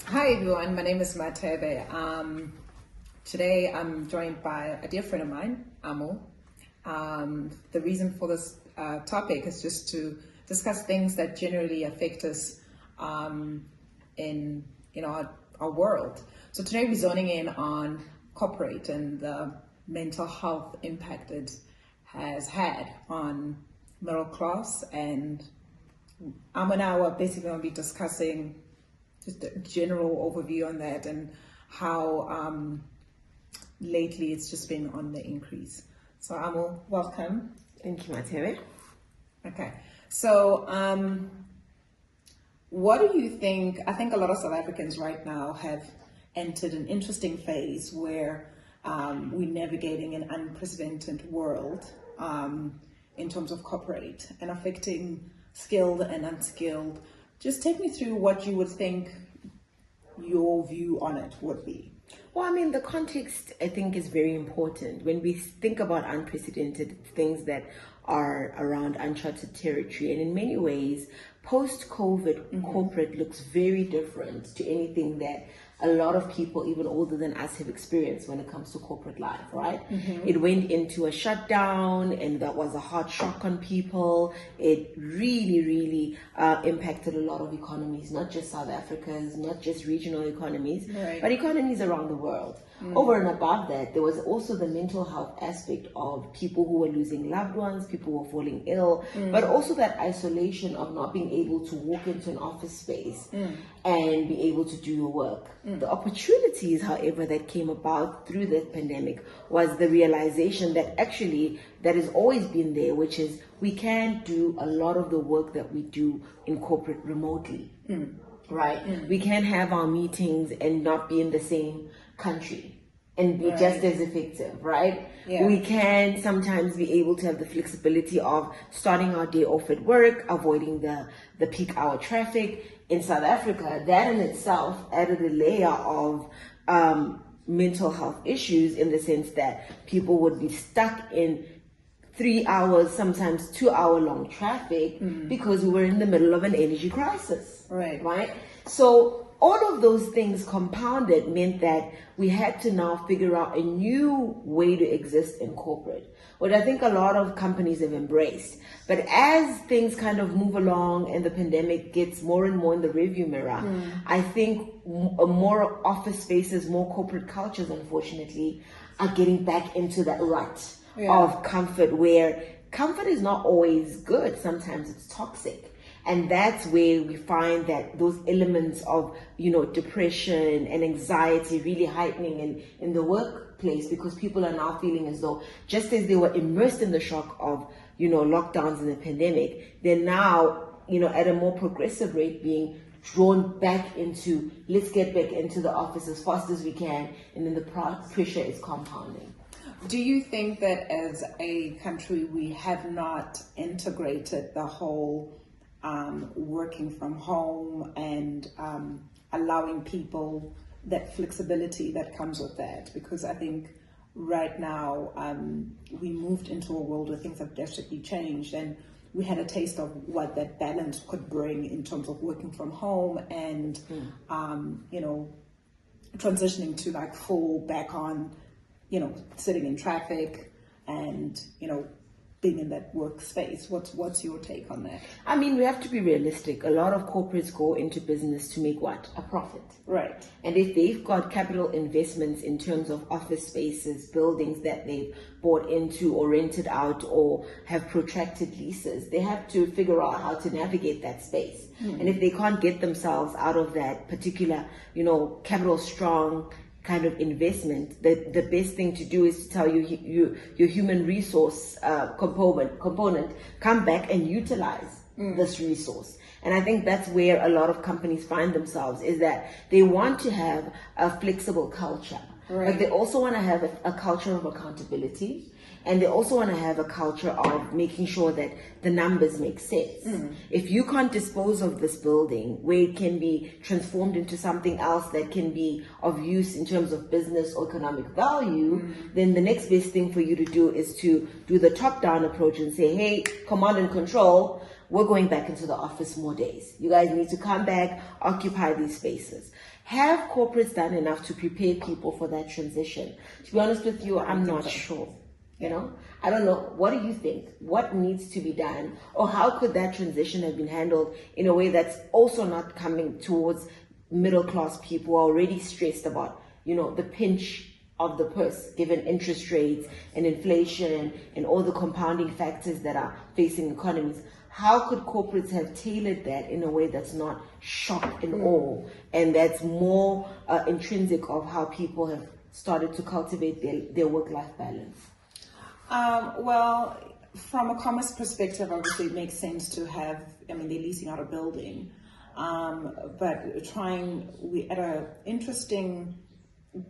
Hi everyone, my name is Matebe. Today I'm joined by a dear friend of mine, Amo. The reason for this topic is just to discuss things that generally affect us in our world. So today we're zoning in on corporate and the mental health impact it has had on middle class, and Amo and I are basically going to be discussing just a general overview on that and how lately it's just been on the increase. So Amo, welcome. Thank you, Matebe. Okay, so what do you think? I think a lot of South Africans right now have entered an interesting phase where we're navigating an unprecedented world in terms of corporate and affecting skilled and unskilled. Just take me through what you would think your view on it would be. Well, I mean, the context, I think, is very important. When we think about unprecedented things that are around uncharted territory, and in many ways, post-COVID corporate looks very different to anything that a lot of people, even older than us, have experienced when it comes to corporate life, right? It went into a shutdown, and that was a hard shock on people. It really impacted a lot of economies, not just South Africa's, not just regional economies, Right. but economies around the world. Over and above that, there was also the mental health aspect of people who were losing loved ones, people who were falling ill, but also that isolation of not being able to walk into an office space and be able to do your work. The opportunities, however, that came about through the pandemic was the realization that actually that has always been there, which is we can do a lot of the work that we do in corporate remotely. Right? We can have our meetings and not be in the same country and be just as effective, right? Yeah. We can sometimes be able to have the flexibility of starting our day off at work, avoiding the peak hour traffic. In South Africa, that in itself added a layer of mental health issues, in the sense that people would be stuck in 3 hours, sometimes 2 hour long traffic because we were in the middle of an energy crisis. Right? So all of those things compounded meant that we had to now figure out a new way to exist in corporate, which I think a lot of companies have embraced. But as things kind of move along and the pandemic gets more and more in the rearview mirror, I think more office spaces, more corporate cultures, unfortunately, are getting back into that rut of comfort, where comfort is not always good. Sometimes it's toxic. And that's where we find that those elements of, depression and anxiety really heightening in the workplace, because people are now feeling as though, just as they were immersed in the shock of, lockdowns and the pandemic, they're now, at a more progressive rate being drawn back into, let's get back into the office as fast as we can. And then the pressure is compounding. Do you think that as a country we have not integrated the whole working from home and allowing people that flexibility that comes with that? Because I think right now we moved into a world where things have drastically changed, and we had a taste of what that balance could bring in terms of working from home and transitioning to like full back on sitting in traffic and being in that workspace. What's your take on that? I mean, we have to be realistic. A lot of corporates go into business to make what? A profit. Right. And if they've got capital investments in terms of office spaces, buildings that they've bought into or rented out or have protracted leases, they have to figure out how to navigate that space. And if they can't get themselves out of that particular, capital strong kind of investment, the best thing to do is to tell your human resource component, come back and utilize this resource. And I think that's where a lot of companies find themselves, is that they want to have a flexible culture, but they also want to have a culture of accountability. And they also want to have a culture of making sure that the numbers make sense. If you can't dispose of this building where it can be transformed into something else that can be of use in terms of business or economic value, then the next best thing for you to do is to do the top-down approach and say, hey, command and control, we're going back into the office more days. You guys need to come back, occupy these spaces. Have corporates done enough to prepare people for that transition? To be honest with you, I'm not sure. You know, I don't know. What do you think? What needs to be done? Or how could that transition have been handled in a way that's also not coming towards middle class people who are already stressed about, you know, the pinch of the purse, given interest rates and inflation and all the compounding factors that are facing economies? How could corporates have tailored that in a way that's not shock and awe, and that's more intrinsic of how people have started to cultivate their work-life balance? Well, from a commerce perspective, obviously it makes sense to have, I mean, they're leasing out a building, but we're at an interesting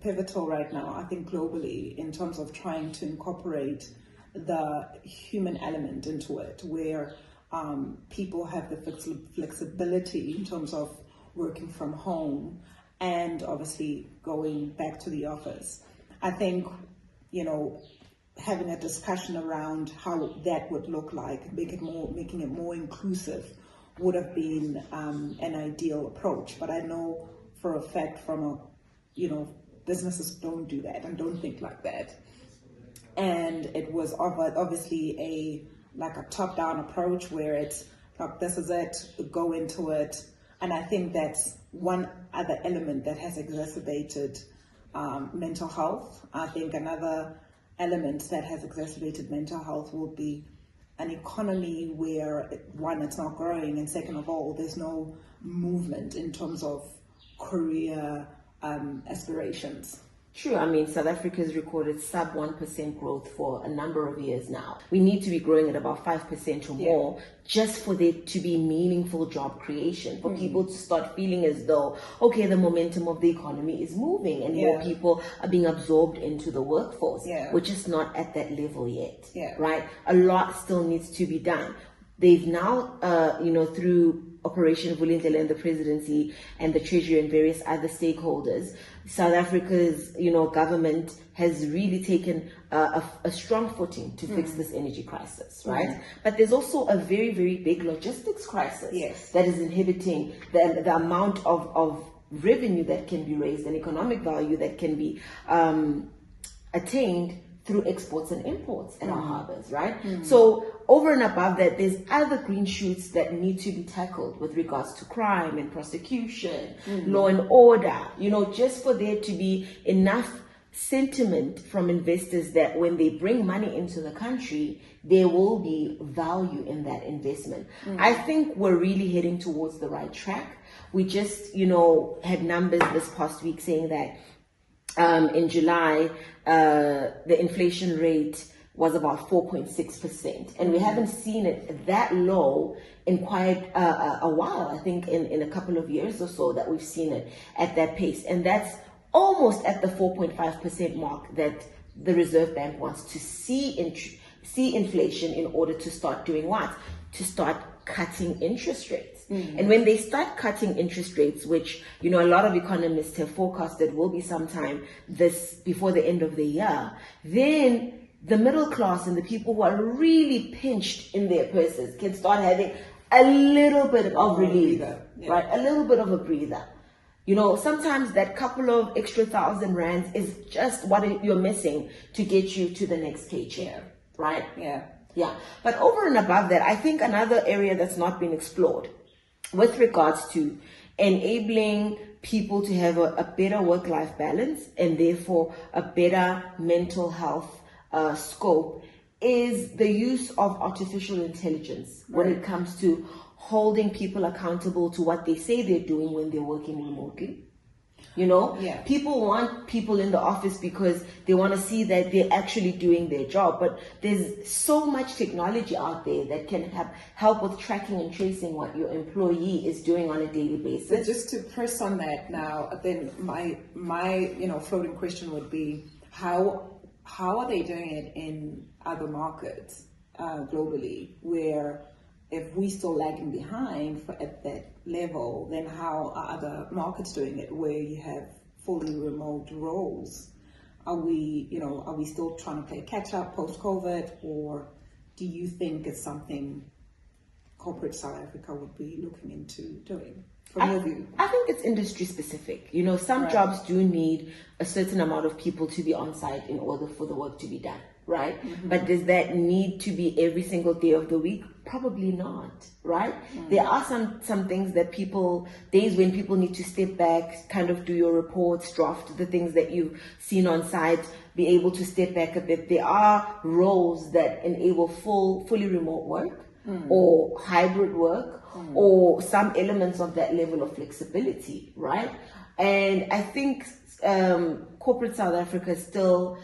pivotal right now, I think globally, in terms of trying to incorporate the human element into it, where people have the flexibility in terms of working from home and obviously going back to the office. I think, you know, having a discussion around how that would look like, making it more inclusive would have been an ideal approach. But I know for a fact businesses don't do that and don't think like that. And it was obviously a top-down approach where it's like, this is it, go into it. And I think that's one other element that has exacerbated mental health. I think another element that has exacerbated mental health will be an economy where, one, it's not growing, and second of all, there's no movement in terms of career aspirations. True. I mean, South Africa has recorded sub 1% growth for a number of years now. We need to be growing at about 5% or more just for there to be meaningful job creation, for people to start feeling as though, okay, the momentum of the economy is moving and more people are being absorbed into the workforce. We're just not at that level yet, right? A lot still needs to be done. They've now, through Operation Vulindlela and the presidency and the treasury and various other stakeholders, South Africa's, government has really taken a strong footing to fix this energy crisis, right? But there's also a very, very big logistics crisis that is inhibiting the amount of revenue that can be raised and economic value that can be attained through exports and imports in our harbors, right? So over and above that, there's other green shoots that need to be tackled with regards to crime and prosecution, law and order, just for there to be enough sentiment from investors that when they bring money into the country, there will be value in that investment. I think we're really heading towards the right track. We just, had numbers this past week saying that in July, the inflation rate was about 4.6%, and we haven't seen it that low in quite a while. I think in a couple of years or so that we've seen it at that pace, and that's almost at the 4.5% mark that the Reserve Bank wants to see inflation in order to start doing what? To start cutting interest rates. And when they start cutting interest rates, which, a lot of economists have forecasted will be sometime before the end of the year, then the middle class and the people who are really pinched in their purses can start having a little bit of relief, right? A little bit of a breather. Sometimes that couple of extra thousand rands is just what you're missing to get you to the next paycheck, right? Yeah. But over and above that, I think another area that's not been explored with regards to enabling people to have a better work-life balance and therefore a better mental health scope is the use of artificial intelligence when it comes to holding people accountable to what they say they're doing when they're working remotely. People want people in the office because they want to see that they're actually doing their job. But there's so much technology out there that can help with tracking and tracing what your employee is doing on a daily basis. So just to press on that now, then my floating question would be how are they doing it in other markets globally, where if we still lagging behind at that level, then how are other markets doing it where you have fully remote roles? Are we still trying to play catch up post-COVID, or do you think it's something corporate South Africa would be looking into doing, from your view? I think it's industry specific. You know, some jobs do need a certain amount of people to be on site in order for the work to be done, right? But does that need to be every single day of the week? Probably not, right? There are some things that days when people need to step back, kind of do your reports, draft the things that you've seen on site, be able to step back a bit. There are roles that enable fully remote work or hybrid work or some elements of that level of flexibility, right? And I think corporate South Africa is still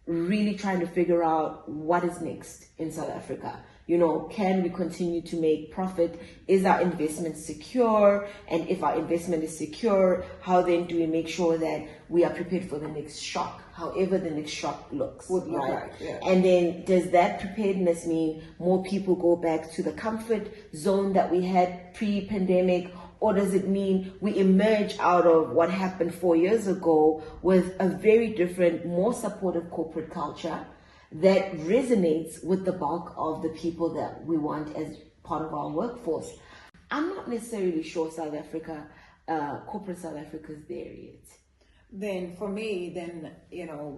really trying to figure out what is next in South Africa. You know, can we continue to make profit? Is our investment secure? And if our investment is secure, how then do we make sure that we are prepared for the next shock, however the next shock looks, right? And then does that preparedness mean more people go back to the comfort zone that we had pre-pandemic? Or does it mean we emerge out of what happened 4 years ago with a very different, more supportive corporate culture that resonates with the bulk of the people that we want as part of our workforce? I'm not necessarily sure South Africa, corporate South Africa is there yet. Then for me,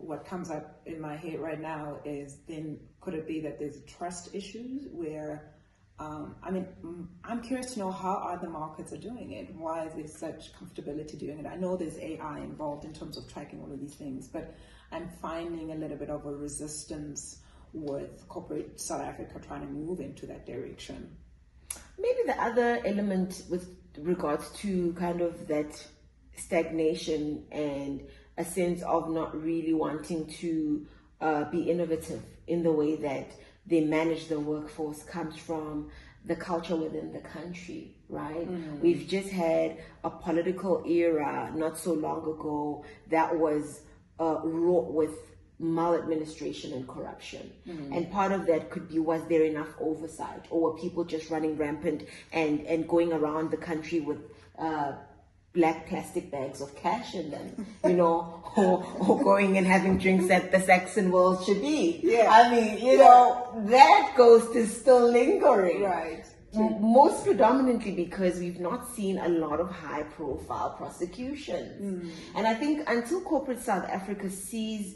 what comes up in my head right now is, then could it be that there's trust issues where, I'm curious to know how other markets are doing it. Why is there such comfortability doing it? I know there's AI involved in terms of tracking all of these things, but I'm finding a little bit of a resistance with corporate South Africa trying to move into that direction. Maybe the other element with regards to kind of that stagnation and a sense of not really wanting to be innovative in the way that they manage the workforce comes from the culture within the country, right? We've just had a political era not so long ago that was wrought with maladministration and corruption. And part of that could be, was there enough oversight, or were people just running rampant and going around the country with black plastic bags of cash in them, or going and having drinks at the Saxon World Chablis. That ghost is still lingering. Right. Most predominantly because we've not seen a lot of high profile prosecutions. And I think until corporate South Africa sees,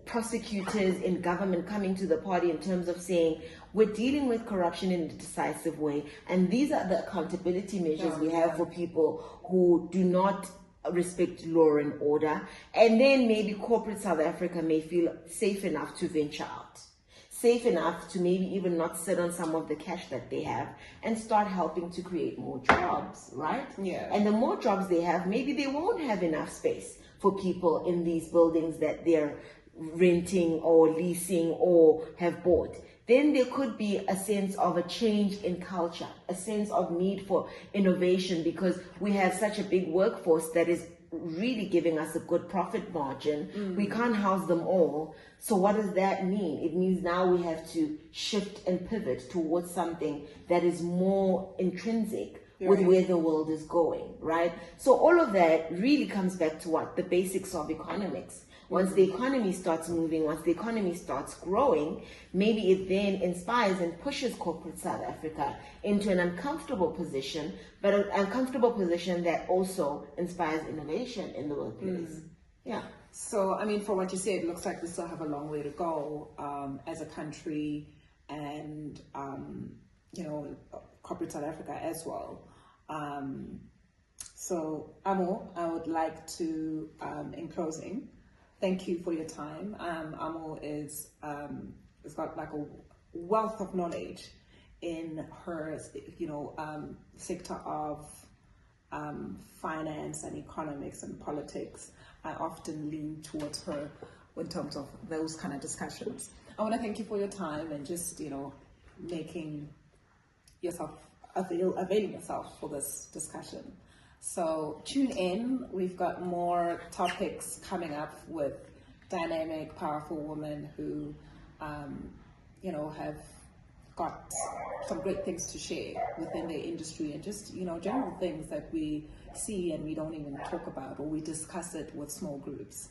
prosecutors in government coming to the party in terms of saying, we're dealing with corruption in a decisive way, and these are the accountability measures we have for people who do not respect law and order, and then maybe corporate South Africa may feel safe enough to venture out, safe enough to maybe even not sit on some of the cash that they have and start helping to create more jobs, right? And the more jobs they have, maybe they won't have enough space for people in these buildings that they're renting or leasing or have bought. Then there could be a sense of a change in culture, a sense of need for innovation, because we have such a big workforce that is really giving us a good profit margin. We can't house them all. So what does that mean? It means now we have to shift and pivot towards something that is more intrinsic with where the world is going, right? So all of that really comes back to what? The basics of economics. Once the economy starts moving, once the economy starts growing, maybe it then inspires and pushes corporate South Africa into an uncomfortable position, but an uncomfortable position that also inspires innovation in the workplace. So, for what you said, it looks like we still have a long way to go as a country, and, corporate South Africa as well. So, Amo, I would like to, in closing, thank you for your time. Amo has got like a wealth of knowledge in her, sector of finance and economics and politics. I often lean towards her in terms of those kind of discussions. I want to thank you for your time and just, making yourself availing yourself for this discussion. So tune in. We've got more topics coming up with dynamic, powerful women who, have got some great things to share within their industry, and just, general things that we see and we don't even talk about, or we discuss it with small groups.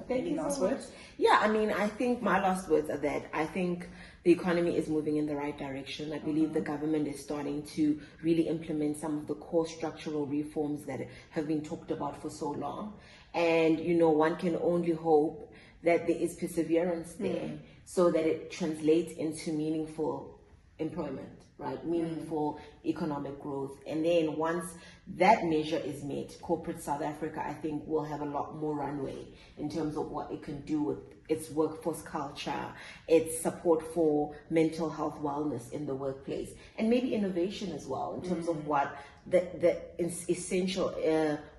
Any last words? Yeah, I mean, I think my last words are that I think the economy is moving in the right direction. I believe the government is starting to really implement some of the core structural reforms that have been talked about for so long. And, one can only hope that there is perseverance there so that it translates into meaningful employment, right? Meaningful economic growth. And then once that measure is met, corporate South Africa, I think, will have a lot more runway in terms of what it can do with its workforce culture, its support for mental health wellness in the workplace, and maybe innovation as well in terms of what the essential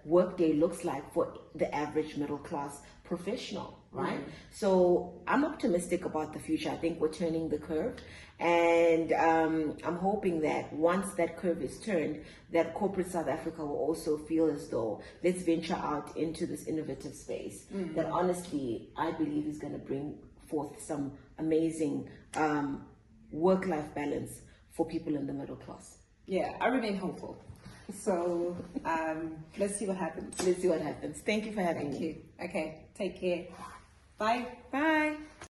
workday looks like for the average middle class professional, right? So I'm optimistic about the future. I think we're turning the curve, and I'm hoping that once that curve is turned, that corporate South Africa will also feel as though let's venture out into this innovative space that honestly I believe is going to bring forth some amazing work-life balance for people in the middle class. Yeah, I remain hopeful. So let's see what happens. Let's see what happens. Thank you for having me. Thank you. Okay, take care. Bye. Bye.